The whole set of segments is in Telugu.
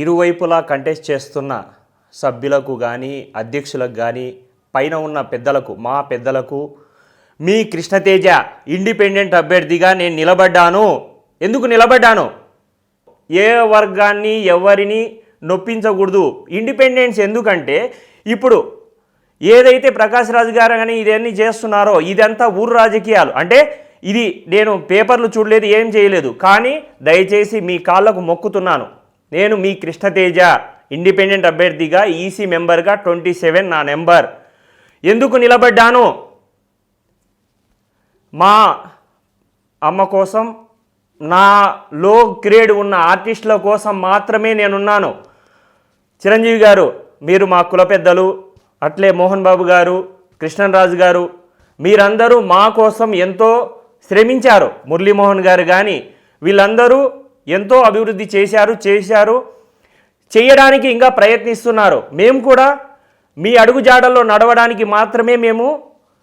ఇరువైపులా కంటెస్ట్ చేస్తున్న సభ్యులకు కానీ అధ్యక్షులకు కానీ పైన ఉన్న పెద్దలకు మా పెద్దలకు మీ కృష్ణతేజ ఇండిపెండెంట్ అభ్యర్థిగా నేను నిలబడ్డాను. ఎందుకు నిలబడ్డాను? ఏ వర్గాన్ని ఎవరిని నొప్పించకూడదు. ఇండిపెండెన్స్ ఎందుకంటే ఇప్పుడు ఏదైతే ప్రకాష్ రాజు గారు కానీ ఇదన్నీ చేస్తున్నారో ఇదంతా ఊరు రాజకీయాలు. అంటే ఇది నేను పేపర్లు చూడలేదు, ఏం చేయలేదు. కానీ దయచేసి మీ కాళ్ళకు మొక్కుతున్నాను. నేను మీ కృష్ణతేజ ఇండిపెండెంట్ అభ్యర్థిగా ఈసీ మెంబర్గా 27 నా నెంబర్. ఎందుకు నిలబడ్డాను? మా అమ్మ కోసం, నా లో గ్రేడ్ ఉన్న ఆర్టిస్టుల కోసం మాత్రమే నేనున్నాను. చిరంజీవి గారు మీరు మా కుల పెద్దలు, అట్లే మోహన్ బాబు గారు, కృష్ణరాజు గారు, మీరందరూ మా కోసం ఎంతో శ్రమించారు. మురళీమోహన్ గారు కానీ వీళ్ళందరూ ఎంతో అభివృద్ధి చేశారు, చేయడానికి ఇంకా ప్రయత్నిస్తున్నారు. మేము కూడా మీ అడుగుజాడల్లో నడవడానికి మాత్రమే మేము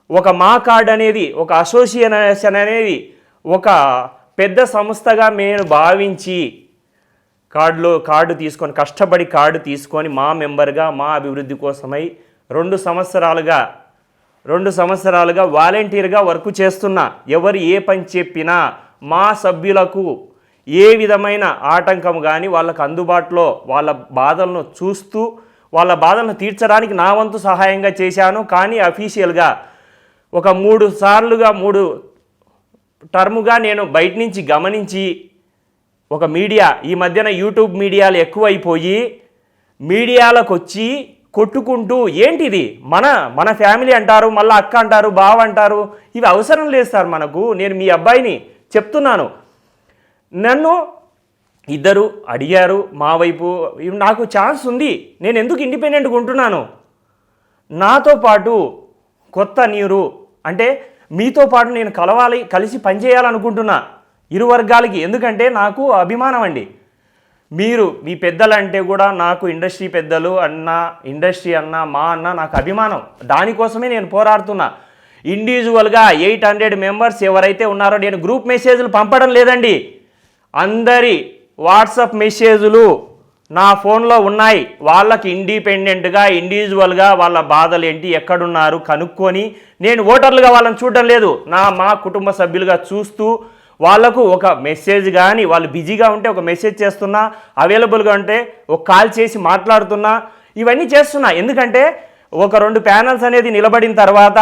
ఒక మా కార్డ్ అనేది, ఒక అసోసియేషన్ అనేది ఒక పెద్ద సంస్థగా మేము భావించి కార్డు తీసుకొని కష్టపడి కార్డు తీసుకొని మా మెంబర్గా మా అభివృద్ధి కోసమై 2 సంవత్సరాలుగా వాలంటీర్గా వర్క్ చేస్తున్నా. ఎవరు ఏ పని చెప్పినా మా సభ్యులకు ఏ విధమైన ఆటంకం కానీ వాళ్ళకు అందుబాటులో వాళ్ళ బాధలను చూస్తూ వాళ్ళ బాధలను తీర్చడానికి నా వంతు సహాయంగా చేశాను. కానీ అఫీషియల్గా ఒక 3 టర్ముగా నేను బయట నుంచి గమనించి ఒక మీడియా ఈ మధ్యన యూట్యూబ్ మీడియాలు ఎక్కువైపోయి మీడియాలకు వచ్చి కొట్టుకుంటూ ఏంటిది మన ఫ్యామిలీ అంటారు, మళ్ళీ అక్క అంటారు, బావ అంటారు. ఇవి అవసరం లేదు సార్ మనకు. నేను మీ అబ్బాయిని చెప్తున్నాను. నన్ను ఇద్దరు అడిగారు మా వైపు, నాకు ఛాన్స్ ఉంది, నేను ఎందుకు ఇండిపెండెంట్గా ఉంటున్నాను. నాతో పాటు కొత్త నీరు అంటే మీతో పాటు నేను కలిసి పనిచేయాలనుకుంటున్నా ఇరు వర్గాలకి. ఎందుకంటే నాకు అభిమానం అండి. మీరు మీ పెద్దలంటే కూడా నాకు ఇండస్ట్రీ పెద్దలు అన్న, ఇండస్ట్రీ అన్న, మా అన్న నాకు అభిమానం. దానికోసమే నేను పోరాడుతున్నా. ఇండివిజువల్గా 800 మెంబర్స్ ఎవరైతే ఉన్నారో నేను గ్రూప్ మెసేజ్లు పంపడం లేదండి. అందరి వాట్సాప్ మెసేజ్లు నా ఫోన్లో ఉన్నాయి. వాళ్ళకి ఇండిపెండెంట్గా ఇండివిజువల్గా వాళ్ళ బాధలు ఏంటి, ఎక్కడున్నారు కనుక్కొని నేను ఓటర్లుగా వాళ్ళని చూడడం లేదు. మా కుటుంబ సభ్యులుగా చూస్తూ వాళ్ళకు ఒక మెసేజ్ కానీ వాళ్ళు బిజీగా ఉంటే ఒక మెసేజ్ చేస్తున్నా, అవైలబుల్గా ఉంటే ఒక కాల్ చేసి మాట్లాడుతున్నా, ఇవన్నీ చేస్తున్నా. ఎందుకంటే ఒక 2 ప్యానల్స్ అనేది నిలబడిన తర్వాత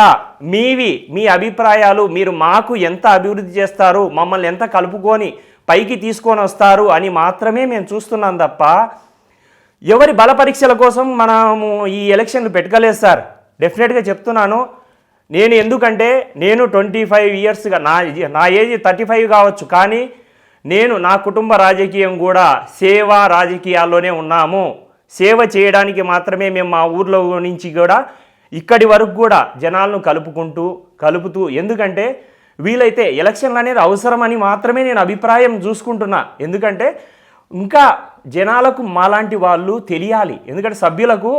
మీ అభిప్రాయాలు, మీరు మాకు ఎంత అభివృద్ధి చేస్తారు, మమ్మల్ని ఎంత కలుపుకొని పైకి తీసుకొని వస్తారు అని మాత్రమే మేము చూస్తున్నాం తప్ప ఎవరి బల పరీక్షల కోసం మనము ఈ ఎలక్షన్లు పెట్టుకోలేదు సార్. డెఫినెట్గా చెప్తున్నాను. నేను ఎందుకంటే నేను 25 ఇయర్స్గా నా ఏజ్ 35 కావచ్చు, కానీ నేను నా కుటుంబ రాజకీయం కూడా సేవా రాజకీయాల్లోనే ఉన్నాము. సేవ చేయడానికి మాత్రమే మేము మా ఊర్లో నుంచి కూడా ఇక్కడి వరకు కూడా జనాలను కలుపుతూ ఎందుకంటే వీలైతే ఎలక్షన్లు అనేది అవసరమని మాత్రమే నేను అభిప్రాయం చూసుకుంటున్నా. ఎందుకంటే ఇంకా జనాలకు మాలాంటి వాళ్ళు తెలియాలి. ఎందుకంటే సభ్యులకు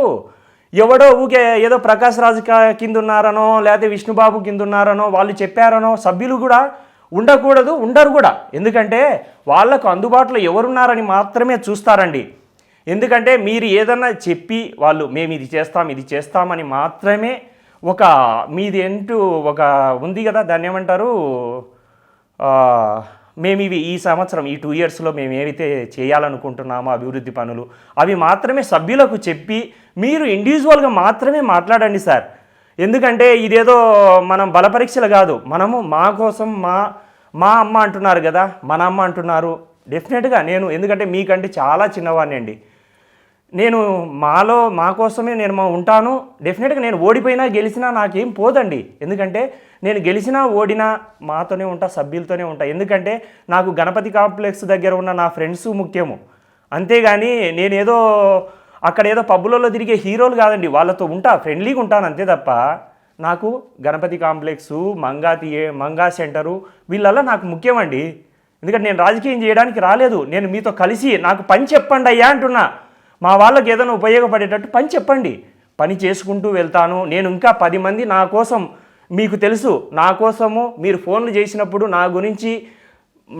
ఎవడో ఊకే ఏదో ప్రకాష్ రాజు కింద ఉన్నారనో లేకపోతే విష్ణుబాబు కింద ఉన్నారనో వాళ్ళు చెప్పారనో సభ్యులు కూడా ఉండరు కూడా. ఎందుకంటే వాళ్ళకు అందుబాటులో ఎవరున్నారని మాత్రమే చూస్తారండి. ఎందుకంటే మీరు ఏదన్నా చెప్పి వాళ్ళు మేము ఇది చేస్తామని మాత్రమే ఒక మీది ఒక ఉంది కదా, దాన్ని ఏమంటారు, మేము ఈ సంవత్సరం ఈ 2 ఇయర్స్లో మేము ఏవైతే చేయాలనుకుంటున్నామో అభివృద్ధి పనులు అవి మాత్రమే సభ్యులకు చెప్పి మీరు ఇండివిజువల్గా మాత్రమే మాట్లాడండి సార్. ఎందుకంటే ఇదేదో మనం బలపరీక్షలు కాదు. మనము మా కోసం మా అమ్మ అంటున్నారు కదా, మన అమ్మ అంటున్నారు. డెఫినెట్గా నేను ఎందుకంటే మీకంటే చాలా చిన్నవాడిని అండి. నేను మా కోసమే నేను ఉంటాను. డెఫినెట్గా నేను ఓడిపోయినా గెలిచినా నాకేం పోదండి. ఎందుకంటే నేను గెలిచినా ఓడినా మాతోనే ఉంటా, సభ్యులతోనే ఉంటా. ఎందుకంటే నాకు గణపతి కాంప్లెక్స్ దగ్గర ఉన్న నా ఫ్రెండ్స్ ముఖ్యము. అంతేగాని నేనేదో అక్కడ ఏదో పబ్బులలో తిరిగే హీరోలు కాదండి. వాళ్ళతో ఫ్రెండ్లీగా ఉంటాను అంతే తప్ప నాకు గణపతి కాంప్లెక్సు, మంగా సెంటరు వీళ్ళల్లో నాకు ముఖ్యమండి. ఎందుకంటే నేను రాజకీయం చేయడానికి రాలేదు. నేను మీతో కలిసి నాకు పని చెప్పండి అయ్యా అంటున్నా. మా వాళ్ళకి ఏదైనా ఉపయోగపడేటట్టు పని చెప్పండి, పని చేసుకుంటూ వెళ్తాను. నేను ఇంకా 10 మంది నా కోసం, మీకు తెలుసు నా కోసము మీరు ఫోన్లు చేసినప్పుడు నా గురించి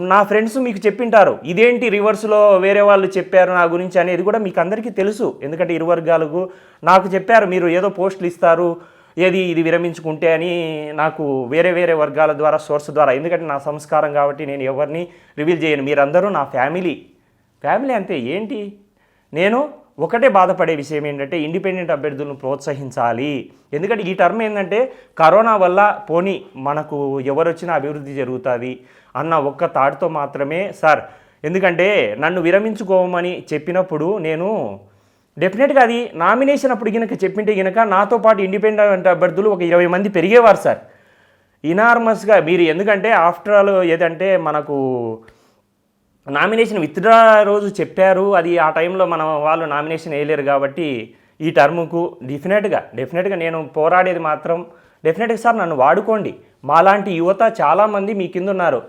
నా ఫ్రెండ్స్ మీకు చెప్పింటారు, ఇదేంటి రివర్స్లో వేరే వాళ్ళు చెప్పారు నా గురించి అనేది కూడా మీకు అందరికీ తెలుసు. ఎందుకంటే ఇరు వర్గాలకు నాకు చెప్పారు, మీరు ఏదో పోస్టులు ఇస్తారు ఇది విరమించుకుంటే అని, నాకు వేరే వేరే వర్గాల ద్వారా సోర్స్ ద్వారా. ఎందుకంటే నా సంస్కారం కాబట్టి నేను ఎవరిని రివీల్ చేయను. మీరందరూ నా ఫ్యామిలీ అంతే. ఏంటి నేను ఒకటే బాధపడే విషయం ఏంటంటే ఇండిపెండెంట్ అభ్యర్థులను ప్రోత్సహించాలి. ఎందుకంటే ఈ టర్మ్ ఏంటంటే కరోనా వల్ల పోనీ మనకు ఎవరు వచ్చినా అభివృద్ధి జరుగుతుంది అన్న ఒక్క థాట్తో మాత్రమే సార్. ఎందుకంటే నన్ను విరమించుకోమని చెప్పినప్పుడు నేను డెఫినెట్గా అది నామినేషన్ అప్పుడు గినక చెప్పింటే గినక నాతో పాటు ఇండిపెండెంట్ అభ్యర్థులు ఒక 20 మంది పెరిగేవారు సార్ ఇనార్మస్గా. మీరు ఎందుకంటే ఆఫ్టర్ ఆల్ ఏదంటే మనకు నామినేషన్ విత్డ్రా రోజు చెప్పారు, అది ఆ టైంలో మన వాళ్ళు నామినేషన్ వేయలేరు కాబట్టి ఈ టర్ముకు డెఫినెట్గా నేను పోరాడేది మాత్రం డెఫినెట్గా సార్ నన్ను వాడుకోండి. మాలాంటి యువత చాలామంది మీ కింద ఉన్నారు.